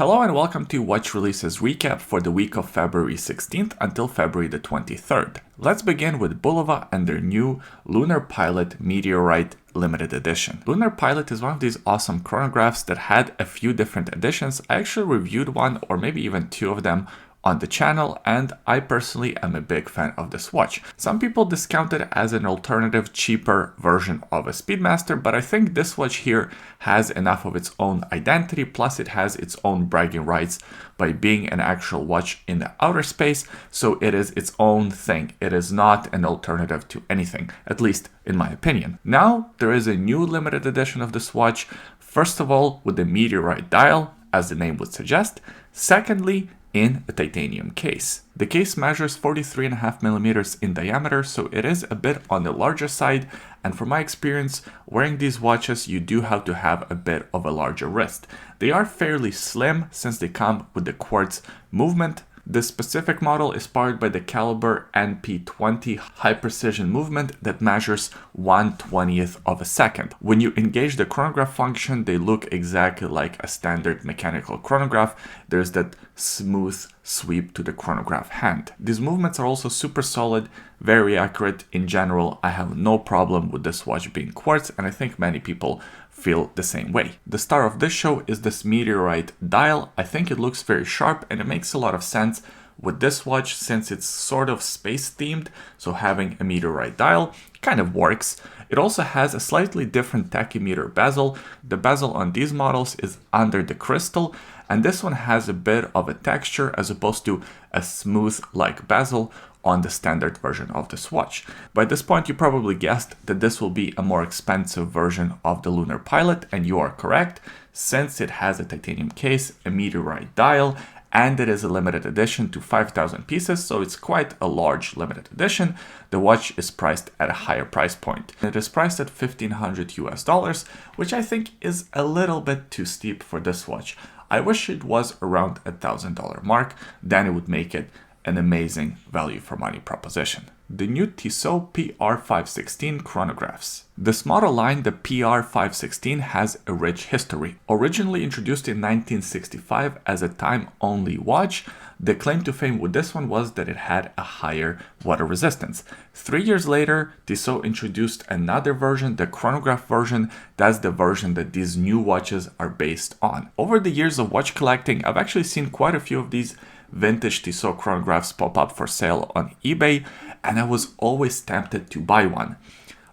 Hello and welcome to Watch Releases Recap for the week of February 16th until February the 23rd. Let's begin with Bulova and their new Lunar Pilot Meteorite limited edition. Lunar Pilot is one of these awesome chronographs that had a few different editions. I actually reviewed one or maybe even two of them on the channel, and I personally am a big fan of this watch. Some people discount it as an alternative, cheaper version of a Speedmaster, but I think this watch here has enough of its own identity, plus it has its own bragging rights by being an actual watch in the outer space, so it is its own thing. It is not an alternative to anything, at least in my opinion. Now, there is a new limited edition of this watch, first of all with the Meteorite dial, as the name would suggest. Secondly, in a titanium case. The case measures 43.5 millimeters in diameter, so it is a bit on the larger side, and from my experience wearing these watches you do have to have a bit of a larger wrist. They are fairly slim since they come with the quartz movement. This specific model is powered by the caliber NP20 high precision movement that measures 1/20th of a second. When you engage the chronograph function, they look exactly like a standard mechanical chronograph. There's that smooth sweep to the chronograph hand. These movements are also super solid, very accurate. In general, I have no problem with this watch being quartz, and I think many people feel the same way. The star of this show is this Meteorite dial. I think it looks very sharp, and it makes a lot of sense with this watch since it's sort of space themed, so having a Meteorite dial kind of works. It also has a slightly different tachymeter bezel. The bezel on these models is under the crystal, and this one has a bit of a texture as opposed to a smooth like bezel on the standard version of this watch. By this point you probably guessed that this will be a more expensive version of the Lunar Pilot, and you are correct, since it has a titanium case, a Meteorite dial, and it is a limited edition to 5,000 pieces, so it's quite a large limited edition. The watch is priced at a higher price point. It is priced at $1,500 US, which I think is a little bit too steep for this watch. I wish it was around $1,000 mark, then it would make it an amazing value for money proposition. The new Tissot PR516 chronographs. This model line, the PR516, has a rich history. Originally introduced in 1965 as a time-only watch, the claim to fame with this one was that it had a higher water resistance. 3 years later, Tissot introduced another version, the chronograph version. That's the version that these new watches are based on. Over the years of watch collecting, I've actually seen quite a few of these vintage Tissot chronographs pop up for sale on eBay, and I was always tempted to buy one.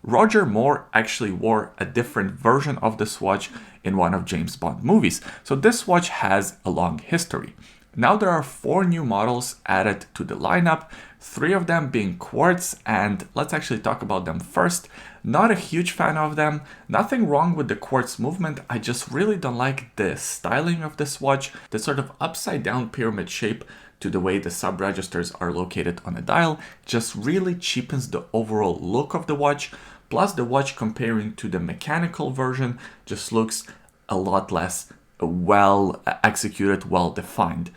Roger Moore actually wore a different version of this watch in one of James Bond movies, so this watch has a long history. Now there are 4 new models added to the lineup, 3 of them being quartz, and let's actually talk about them first. Not a huge fan of them, nothing wrong with the quartz movement, I just really don't like the styling of this watch, the sort of upside down pyramid shape to the way the sub-registers are located on the dial just really cheapens the overall look of the watch, plus the watch comparing to the mechanical version just looks a lot less well executed, well defined.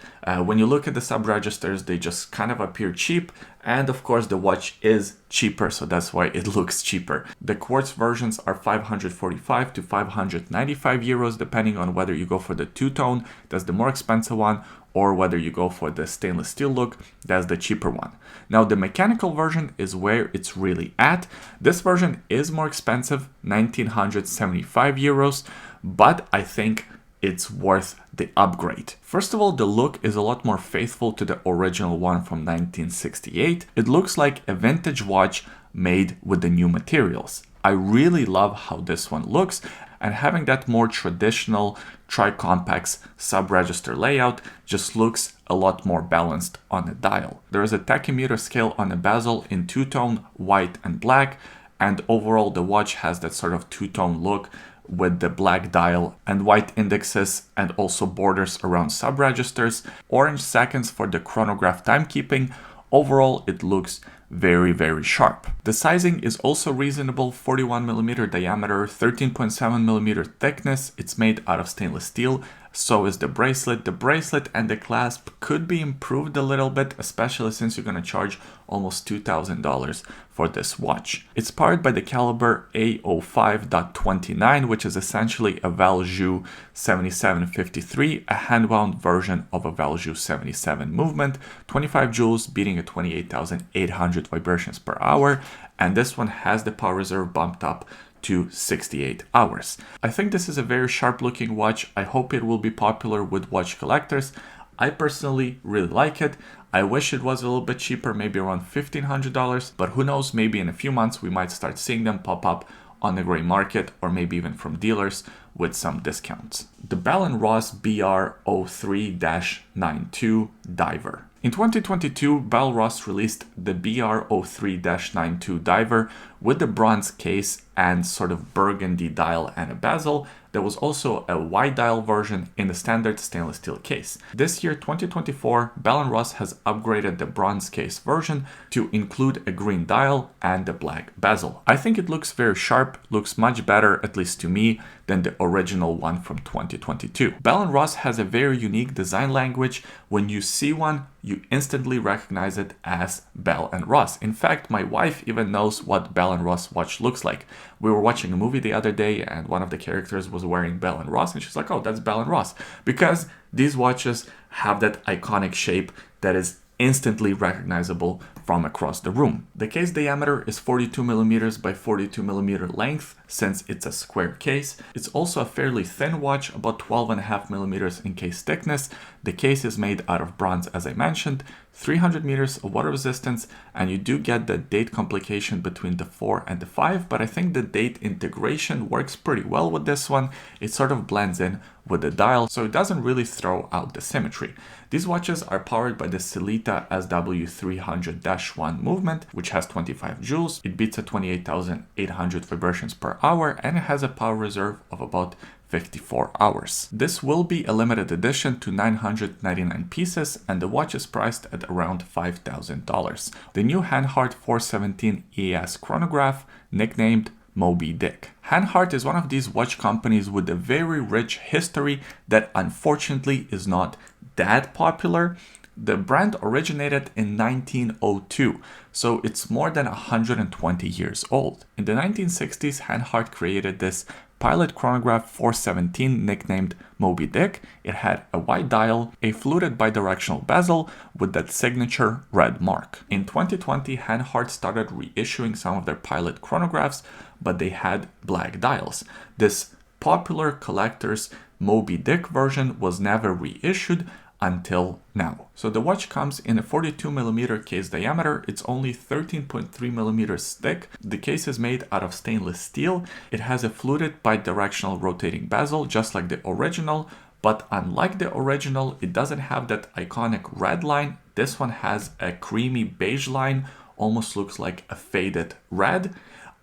When you look at the sub-registers, they just kind of appear cheap, and of course the watch is cheaper, so that's why it looks cheaper. The quartz versions are 545 to 595 euros, depending on whether you go for the two-tone, that's the more expensive one, or whether you go for the stainless steel look, that's the cheaper one. Now the mechanical version is where it's really at. This version is more expensive, 1975 euros, but I think it's worth the upgrade. First of all, the look is a lot more faithful to the original one from 1968. It looks like a vintage watch made with the new materials. I really love how this one looks, and having that more traditional tri-complex sub-register layout just looks a lot more balanced on the dial. There is a tachymeter scale on the bezel in two-tone, white and black, and overall the watch has that sort of two-tone look with the black dial and white indexes and also borders around sub-registers, orange seconds for the chronograph timekeeping. Overall, it looks very, very sharp. The sizing is also reasonable, 41mm diameter, 13.7mm thickness. It's made out of stainless steel. So is the bracelet. The bracelet and the clasp could be improved a little bit, especially since you're going to charge almost $2,000 for this watch. It's powered by the caliber A05.29, which is essentially a Valjoux 7753, a hand-wound version of a Valjoux 77 movement, 25 joules, beating at 28,800 vibrations per hour, and this one has the power reserve bumped up to 68 hours. I think this is a very sharp looking watch. I hope it will be popular with watch collectors. I personally really like it. I wish it was a little bit cheaper, maybe around $1,500, but who knows, maybe in a few months we might start seeing them pop up on the gray market or maybe even from dealers with some discounts. The Balon Ross BR03-92 Diver. In 2022, Bal Ross released the BR03-92 Diver with the bronze case and sort of burgundy dial and a bezel. There was also a white dial version in the standard stainless steel case. This year, 2024, Balon Ross has upgraded the bronze case version to include a green dial and a black bezel. I think it looks very sharp, looks much better, at least to me, than the original one from 2022. Balon Ross has a very unique design language. When you see one, you instantly recognize it as Bell & Ross. In fact, my wife even knows what Bell & Ross watch looks like. We were watching a movie the other day and one of the characters was wearing Bell & Ross and she's like, oh, that's Bell & Ross. Because these watches have that iconic shape that is instantly recognizable from across the room. The case diameter is 42 millimeters by 42 millimeter length, since it's a square case. It's also a fairly thin watch, about 12.5 millimeters in case thickness. The case is made out of bronze, as I mentioned, 300 meters of water resistance, and you do get the date complication between the 4 and the 5, but I think the date integration works pretty well with this one. It sort of blends in with the dial, so it doesn't really throw out the symmetry. These watches are powered by the Sellita SW300-1 movement, which has 25 joules. It beats at 28,800 vibrations per hour, and it has a power reserve of about 54 hours. This will be a limited edition to 999 pieces, and the watch is priced at around $5,000. The new Hanhart 417 ES chronograph, nicknamed Moby Dick. Hanhart is one of these watch companies with a very rich history that unfortunately is not that popular. The brand originated in 1902, so it's more than 120 years old. In the 1960s, Hanhart created this Pilot Chronograph 417 nicknamed Moby Dick. It had a white dial, a fluted bidirectional bezel with that signature red mark. In 2020, Hanhart started reissuing some of their Pilot chronographs, but they had black dials. This popular collector's Moby Dick version was never reissued until now. So the watch comes in a 42 millimeter case diameter. It's only 13.3 millimeters thick. The case is made out of stainless steel. It has a fluted bidirectional rotating bezel, just like the original, but unlike the original, it doesn't have that iconic red line. This one has a creamy beige line, almost looks like a faded red.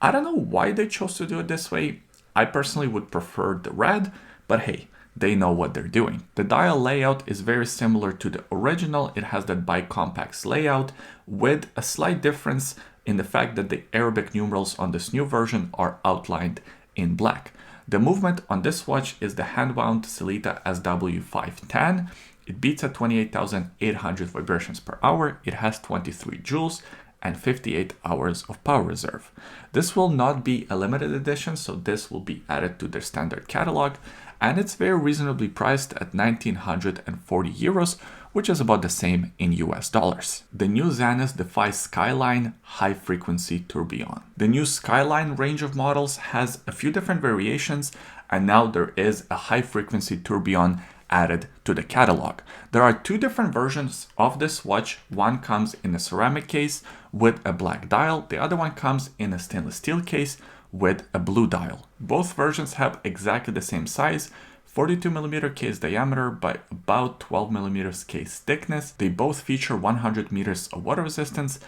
I don't know why they chose to do it this way. I personally would prefer the red, but hey, they know what they're doing. The dial layout is very similar to the original. It has that bicompax layout with a slight difference in the fact that the Arabic numerals on this new version are outlined in black. The movement on this watch is the hand-wound Sellita SW510. It beats at 28,800 vibrations per hour. It has 23 joules and 58 hours of power reserve. This will not be a limited edition, so this will be added to their standard catalog, and it's very reasonably priced at 1,940 euros, which is about the same in US dollars. The new Zenith Defy Skyline high-frequency tourbillon. The new Skyline range of models has a few different variations, and now there is a high-frequency tourbillon added to the catalog. There are two different versions of this watch. One comes in a ceramic case with a black dial. The other one comes in a stainless steel case with a blue dial. Both versions have exactly the same size, 42 millimeter case diameter by about 12 millimeters case thickness. They both feature 100 meters of water resistance,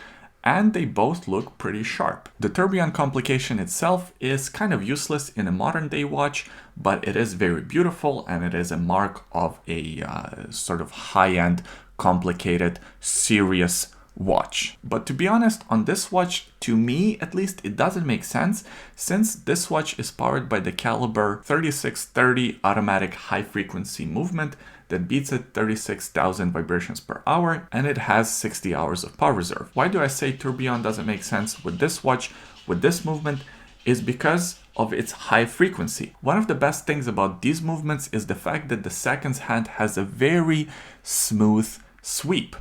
and they both look pretty sharp. The tourbillon complication itself is kind of useless in a modern day watch, but it is very beautiful, and it is a mark of a sort of high-end, complicated, serious watch. But to be honest, on this watch, to me at least, it doesn't make sense, since this watch is powered by the caliber 3630 automatic high frequency movement that beats at 36,000 vibrations per hour, and it has 60 hours of power reserve. Why do I say Tourbillon doesn't make sense with this watch, with this movement? Is because of its high frequency. One of the best things about these movements is the fact that the seconds hand has a very smooth sweep.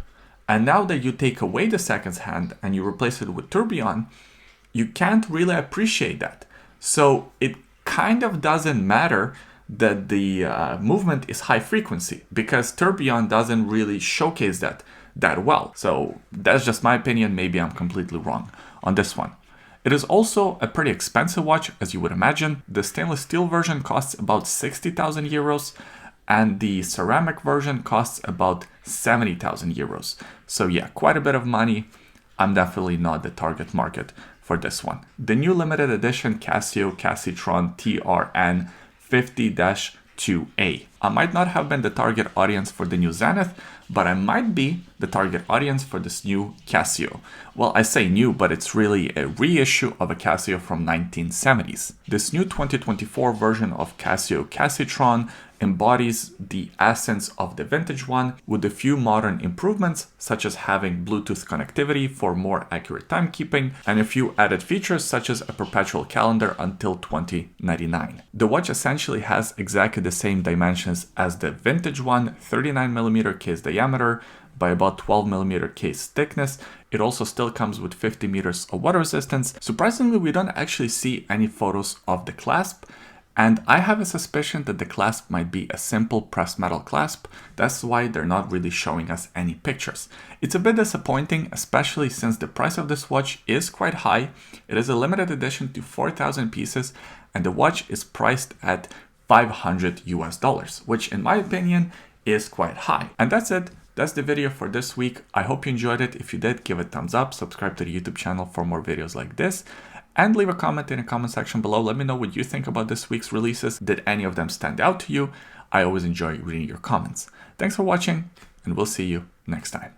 And now that you take away the seconds hand and you replace it with Tourbillon, you can't really appreciate that. So it kind of doesn't matter that the movement is high frequency, because Tourbillon doesn't really showcase that well. So that's just my opinion. Maybe I'm completely wrong on this one. It is also a pretty expensive watch, as you would imagine. The stainless steel version costs about 60,000 euros, and the ceramic version costs about 70,000 euros. So yeah, quite a bit of money. I'm definitely not the target market for this one. The new limited edition Casio Casiotron TRN50-2A. I might not have been the target audience for the new Zenith, but I might be the target audience for this new Casio. Well, I say new, but it's really a reissue of a Casio from 1970s. This new 2024 version of Casio Casiotron embodies the essence of the vintage one, with a few modern improvements, such as having Bluetooth connectivity for more accurate timekeeping, and a few added features such as a perpetual calendar until 2099. The watch essentially has exactly the same dimensions as the vintage one, 39mm case diameter by about 12mm case thickness. It also still comes with 50 meters of water resistance. Surprisingly, we don't actually see any photos of the clasp, and I have a suspicion that the clasp might be a simple pressed metal clasp. That's why they're not really showing us any pictures. It's a bit disappointing, especially since the price of this watch is quite high. It is a limited edition to 4,000 pieces, and the watch is priced at $500 US, which in my opinion is quite high. And that's it. That's the video for this week. I hope you enjoyed it. If you did, give it a thumbs up, subscribe to the YouTube channel for more videos like this, and leave a comment in the comment section below. Let me know what you think about this week's releases. Did any of them stand out to you? I always enjoy reading your comments. Thanks for watching, and we'll see you next time.